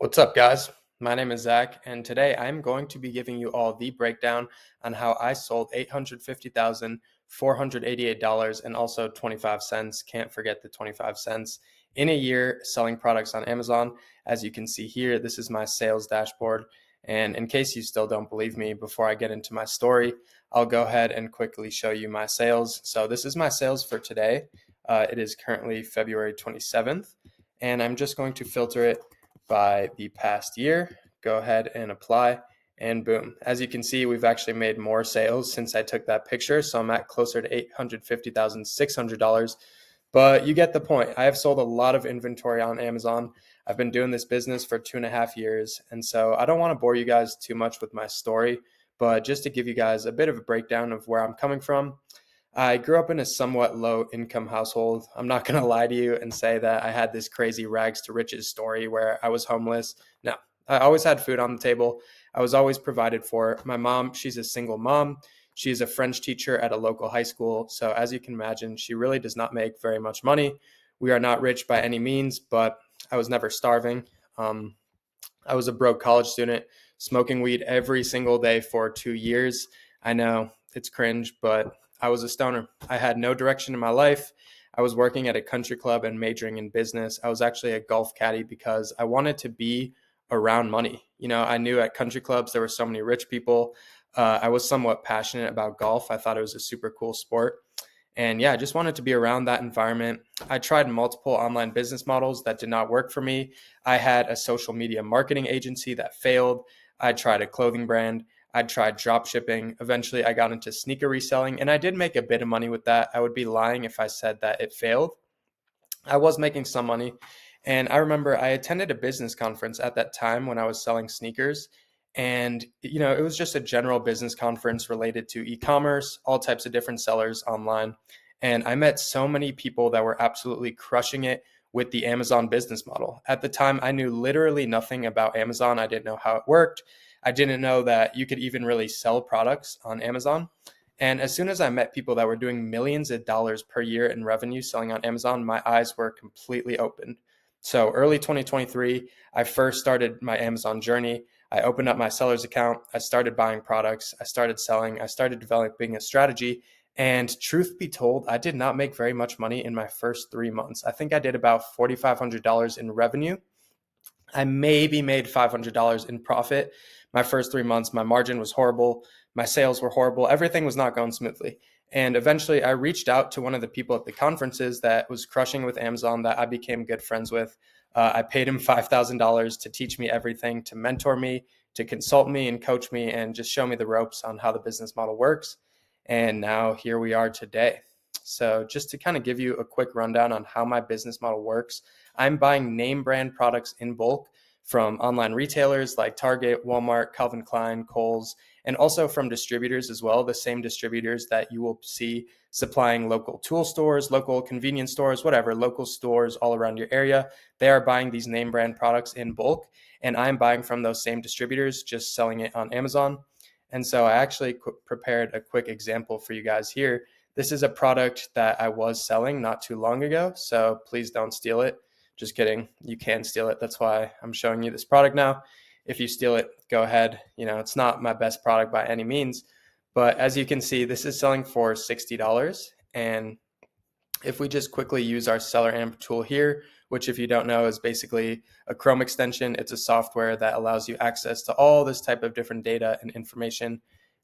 What's up, guys? My name is Zach, and today I'm going to be giving you all the breakdown on how I sold $850,488 and also 25 cents. Can't forget the 25 cents in a year selling products on Amazon. As you can see here, this is my sales dashboard. And in case you still don't believe me, before I get into my story, I'll go ahead and quickly show you my sales. So this is my sales for today. It is currently February 27th, and I'm just going to filter it by the past year. Go ahead and apply, and boom. As you can see, we've actually made more sales since I took that picture. So I'm at closer to $850,600. But you get the point. I have sold a lot of inventory on Amazon. I've been doing this business for 2.5 years. And so I don't want to bore you guys too much with my story, but just to give you guys a bit of a breakdown of where I'm coming from. I grew up in a somewhat low income household. I'm not going to lie to you and say that I had this crazy rags to riches story where I was homeless. No, I always had food on the table. I was always provided for. My mom, she's a single mom. She's a French teacher at a local high school. So as you can imagine, she really does not make very much money. We are not rich by any means, but I was never starving. I was a broke college student, smoking weed every single day for 2 years. I know it's cringe, but I was a stoner. I had no direction in my life. I was working at a country club and majoring in business. I was actually a golf caddy because I wanted to be around money. I knew at country clubs there were so many rich people. I was somewhat passionate about golf. I thought it was a super cool sport. And yeah, I just wanted to be around that environment. I tried multiple online business models that did not work for me. I had a social media marketing agency that failed. I tried a clothing brand. I tried drop shipping. Eventually, I got into sneaker reselling, and I did make a bit of money with that. I would be lying if I said that it failed. I was making some money. And I remember I attended a business conference at that time when I was selling sneakers. And, it was just a general business conference related to e-commerce, all types of different sellers online. And I met so many people that were absolutely crushing it with the Amazon business model. At the time, I knew literally nothing about Amazon. I didn't know how it worked. I didn't know that you could even really sell products on Amazon. And as soon as I met people that were doing millions of dollars per year in revenue selling on Amazon, my eyes were completely opened. So early 2023, I first started my Amazon journey. I opened up my seller's account. I started buying products. I started selling. I started developing a strategy. And truth be told, I did not make very much money in my first 3 months. I think I did about $4,500 in revenue. I maybe made $500 in profit. My first 3 months, my margin was horrible. My sales were horrible. Everything was not going smoothly. And eventually I reached out to one of the people at the conferences that was crushing with Amazon that I became good friends with. I paid him $5,000 to teach me everything, to mentor me, to consult me and coach me, and just show me the ropes on how the business model works. And now here we are today. So just to kind of give you a quick rundown on how my business model works, I'm buying name brand products in bulk from online retailers like Target, Walmart, Calvin Klein, Kohl's, and also from distributors as well, the same distributors that you will see supplying local tool stores, local convenience stores, whatever, local stores all around your area. They are buying these name brand products in bulk, and I'm buying from those same distributors, just selling it on Amazon. And so I actually prepared a quick example for you guys here. This is a product that I was selling not too long ago, so please don't steal it. Just kidding. You can steal it. That's why I'm showing you this product now. If you steal it, go ahead. It's not my best product by any means, but as you can see, this is selling for $60. And if we just quickly use our Seller Amp tool here, which if you don't know is basically a Chrome extension, it's a software that allows you access to all this type of different data and information.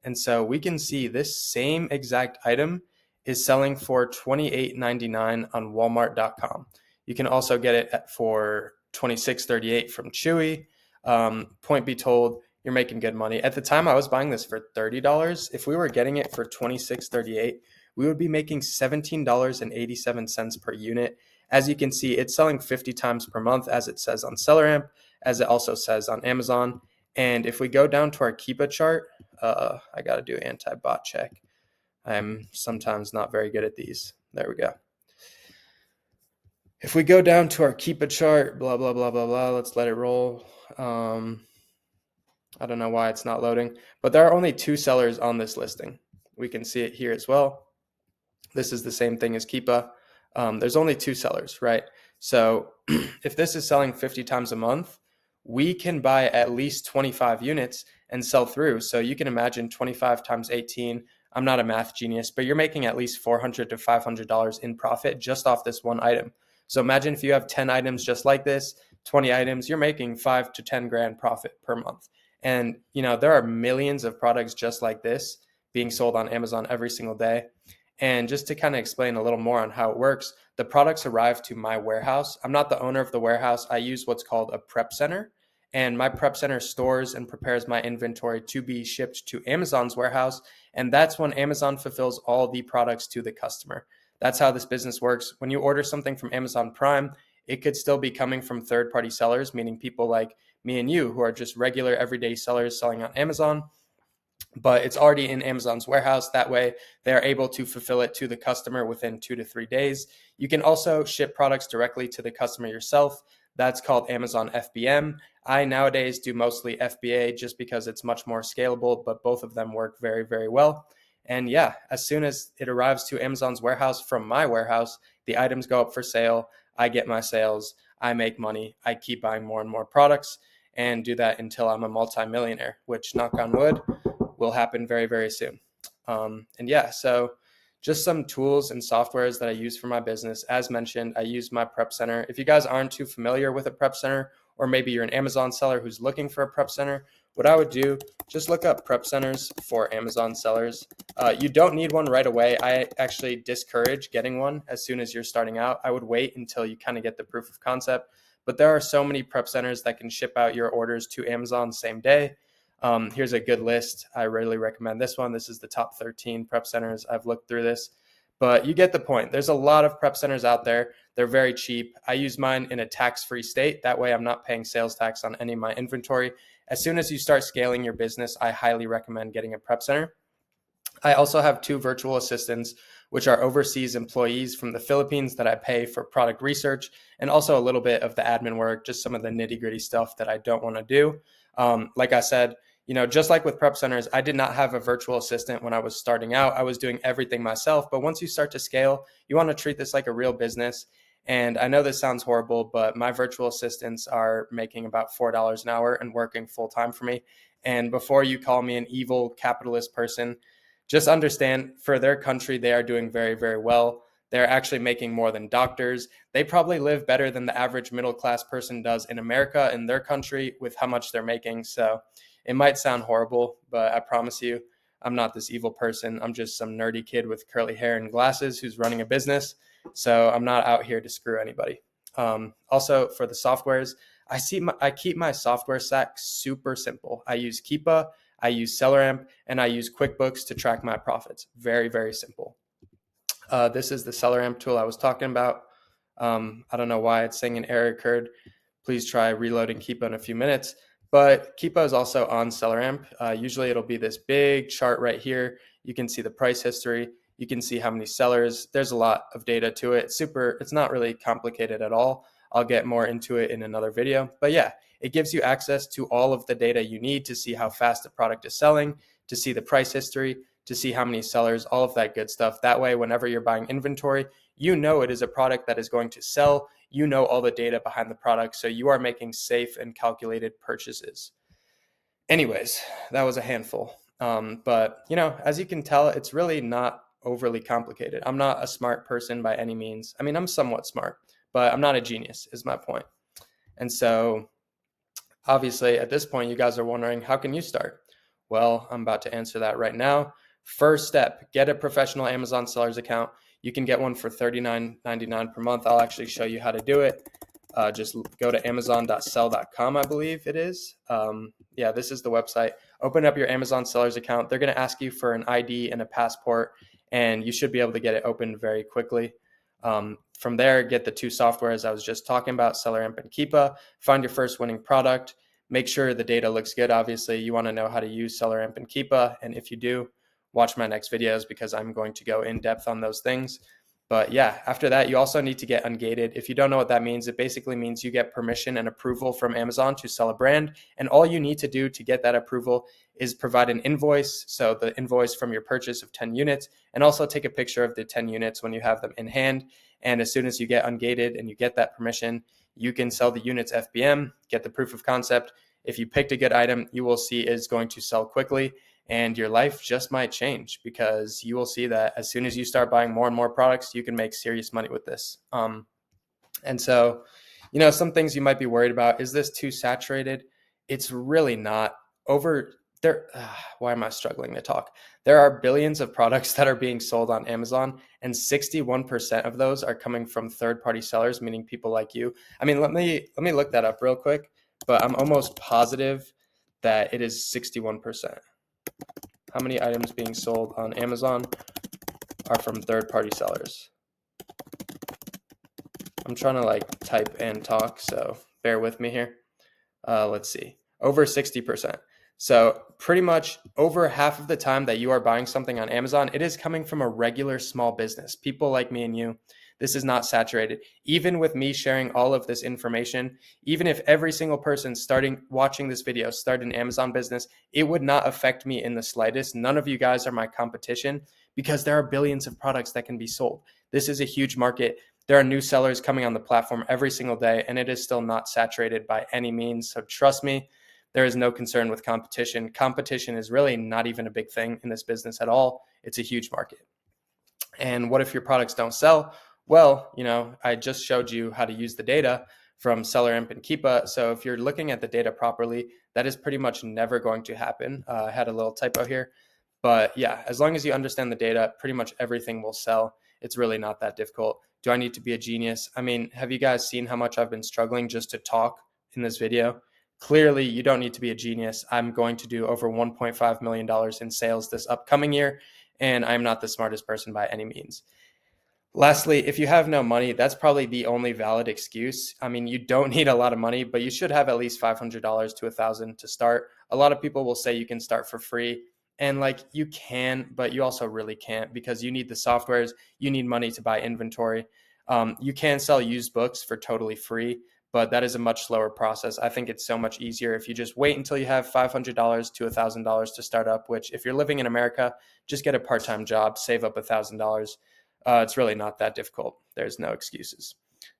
And so we can see this same exact item is selling for $28.99 on Walmart.com. You can also get it for $26.38 from Chewy. Point be told, you're making good money. At the time I was buying this for $30. If we were getting it for $26.38, we would be making $17.87 per unit. As you can see, it's selling 50 times per month, as it says on SellerAmp, as it also says on Amazon. And if we go down to our Keepa chart, I got to do anti-bot check. I'm sometimes not very good at these. There we go. If we go down to our Keepa chart, blah, blah, blah, blah, blah, let's let it roll. I don't know why it's not loading, but there are only 2 sellers on this listing. We can see it here as well. This is the same thing as Keepa. There's only 2 sellers, right? So if this is selling 50 times a month, we can buy at least 25 units and sell through. So you can imagine 25 times 18. I'm not a math genius, but you're making at least $400 to $500 in profit just off this one item. So imagine if you have 10 items just like this, 20 items, you're making 5 to 10 grand profit per month. And there are millions of products just like this being sold on Amazon every single day. And just to kind of explain a little more on how it works, the products arrive to my warehouse. I'm not the owner of the warehouse. I use what's called a prep center. And my prep center stores and prepares my inventory to be shipped to Amazon's warehouse. And that's when Amazon fulfills all the products to the customer. That's how this business works. When you order something from Amazon Prime, it could still be coming from third-party sellers, meaning people like me and you who are just regular everyday sellers selling on Amazon, but it's already in Amazon's warehouse. That way they are able to fulfill it to the customer within 2 to 3 days. You can also ship products directly to the customer yourself. That's called Amazon FBM. I nowadays do mostly FBA just because it's much more scalable, but both of them work very, very well. And yeah, as soon as it arrives to Amazon's warehouse from my warehouse, the items go up for sale. I get my sales. I make money. I keep buying more and more products and do that until I'm a multimillionaire, which, knock on wood, will happen very, very soon. And yeah, so just some tools and softwares that I use for my business. As mentioned, I use my prep center. If you guys aren't too familiar with a prep center, or maybe you're an Amazon seller who's looking for a prep center, what I would do, just look up prep centers for Amazon sellers. You don't need one right away. I actually discourage getting one as soon as you're starting out. I would wait until you kind of get the proof of concept. But there are so many prep centers that can ship out your orders to Amazon the same day. Here's a good list. I really recommend this one. This is the top 13 prep centers. I've looked through this, but you get the point. There's a lot of prep centers out there. They're very cheap. I use mine in a tax-free state. That way I'm not paying sales tax on any of my inventory. As soon as you start scaling your business, I highly recommend getting a prep center. I also have 2 virtual assistants, which are overseas employees from the Philippines that I pay for product research and also a little bit of the admin work, just some of the nitty-gritty stuff that I don't want to do. Like I said, just like with prep centers, I did not have a virtual assistant when I was starting out. I was doing everything myself. But once you start to scale, you want to treat this like a real business. And I know this sounds horrible, but my virtual assistants are making about $4 an hour and working full time for me. And before you call me an evil capitalist person, just understand for their country, they are doing very, very well. They're actually making more than doctors. They probably live better than the average middle class person does in America, in their country, with how much they're making. So it might sound horrible, but I promise you, I'm not this evil person. I'm just some nerdy kid with curly hair and glasses who's running a business. So I'm not out here to screw anybody. Also, for the softwares, I keep my software stack super simple. I use Keepa, I use SellerAmp, and I use QuickBooks to track my profits. Very, very simple. This is the SellerAmp tool I was talking about. I don't know why it's saying an error occurred. Please try reloading Keepa in a few minutes. But Keepa is also on SellerAmp. Usually it'll be this big chart right here. You can see the price history. You can see how many sellers. There's a lot of data to it. It's not really complicated at all. I'll get more into it in another video. But yeah, it gives you access to all of the data you need to see how fast the product is selling, to see the price history, to see how many sellers, all of that good stuff. That way, whenever you're buying inventory, you know it is a product that is going to sell. You know all the data behind the product, so you are making safe and calculated purchases. Anyways, that was a handful. But, as you can tell, it's really not overly complicated. I'm not a smart person by any means. I mean, I'm somewhat smart, but I'm not a genius, is my point. And so, obviously, at this point, you guys are wondering, how can you start? Well, I'm about to answer that right now. First step, get a professional Amazon sellers account. You can get one for $39.99 per month. I'll actually show you how to do it. Just go to amazon.sell.com, I believe it is. This is the website. Open up your Amazon sellers account. They're going to ask you for an ID and a passport, and you should be able to get it opened very quickly. From there, get the 2 softwares I was just talking about, SellerAmp and Keepa. Find your first winning product. Make sure the data looks good. Obviously, you want to know how to use SellerAmp and Keepa, and if you do, watch my next videos because I'm going to go in depth on those things. But yeah, after that, you also need to get ungated. If you don't know what that means, it basically means you get permission and approval from Amazon to sell a brand. And all you need to do to get that approval is provide an invoice. So the invoice from your purchase of 10 units, and also take a picture of the 10 units when you have them in hand. And as soon as you get ungated and you get that permission, you can sell the units FBM, get the proof of concept. If you picked a good item, you will see it's going to sell quickly, and your life just might change because you will see that as soon as you start buying more and more products, you can make serious money with this. And so, some things you might be worried about. Is this too saturated? It's really not. Over there, why am I struggling to talk? There are billions of products that are being sold on Amazon, and 61% of those are coming from third-party sellers, meaning people like you. I mean, let me look that up real quick, but I'm almost positive that it is 61%. How many items being sold on Amazon are from third-party sellers? I'm trying to type and talk, so bear with me here. Let's see, over 60%. So pretty much over half of the time that you are buying something on Amazon, it is coming from a regular small business, people like me and you. This is not saturated. Even with me sharing all of this information, even if every single person watching this video started an Amazon business, it would not affect me in the slightest. None of you guys are my competition because there are billions of products that can be sold. This is a huge market. There are new sellers coming on the platform every single day, and it is still not saturated by any means. So trust me, there is no concern with competition. Competition is really not even a big thing in this business at all. It's a huge market. And what if your products don't sell? Well, I just showed you how to use the data from Seller Imp and Keepa. So if you're looking at the data properly, that is pretty much never going to happen. I had a little typo here. But yeah, as long as you understand the data, pretty much everything will sell. It's really not that difficult. Do I need to be a genius? I mean, have you guys seen how much I've been struggling just to talk in this video? Clearly, you don't need to be a genius. I'm going to do over $1.5 million in sales this upcoming year, and I'm not the smartest person by any means. Lastly, if you have no money, that's probably the only valid excuse. I mean, you don't need a lot of money, but you should have at least $500 to $1,000 to start. A lot of people will say you can start for free. And you can, but you also really can't because you need the softwares, you need money to buy inventory. You can sell used books for totally free, but that is a much slower process. I think it's so much easier if you just wait until you have $500 to $1,000 to start up, which if you're living in America, just get a part-time job, save up $1,000. It's really not that difficult. There's no excuses.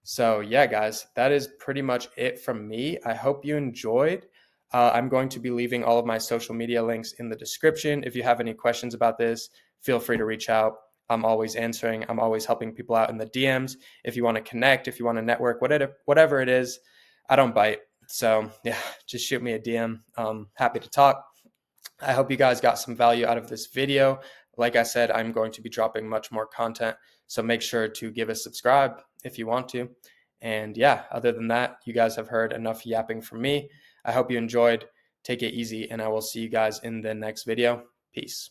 So yeah, guys, that is pretty much it from me. I hope you enjoyed. I'm going to be leaving all of my social media links in the description. If you have any questions about this, feel free to reach out. I'm always answering. I'm always helping people out in the DMs. If you want to connect, if you want to network, whatever it is, I don't bite. So yeah, just shoot me a DM. Happy to talk. I hope you guys got some value out of this video. Like I said, I'm going to be dropping much more content. So make sure to give a subscribe if you want to. And yeah, other than that, you guys have heard enough yapping from me. I hope you enjoyed. Take it easy, and I will see you guys in the next video. Peace.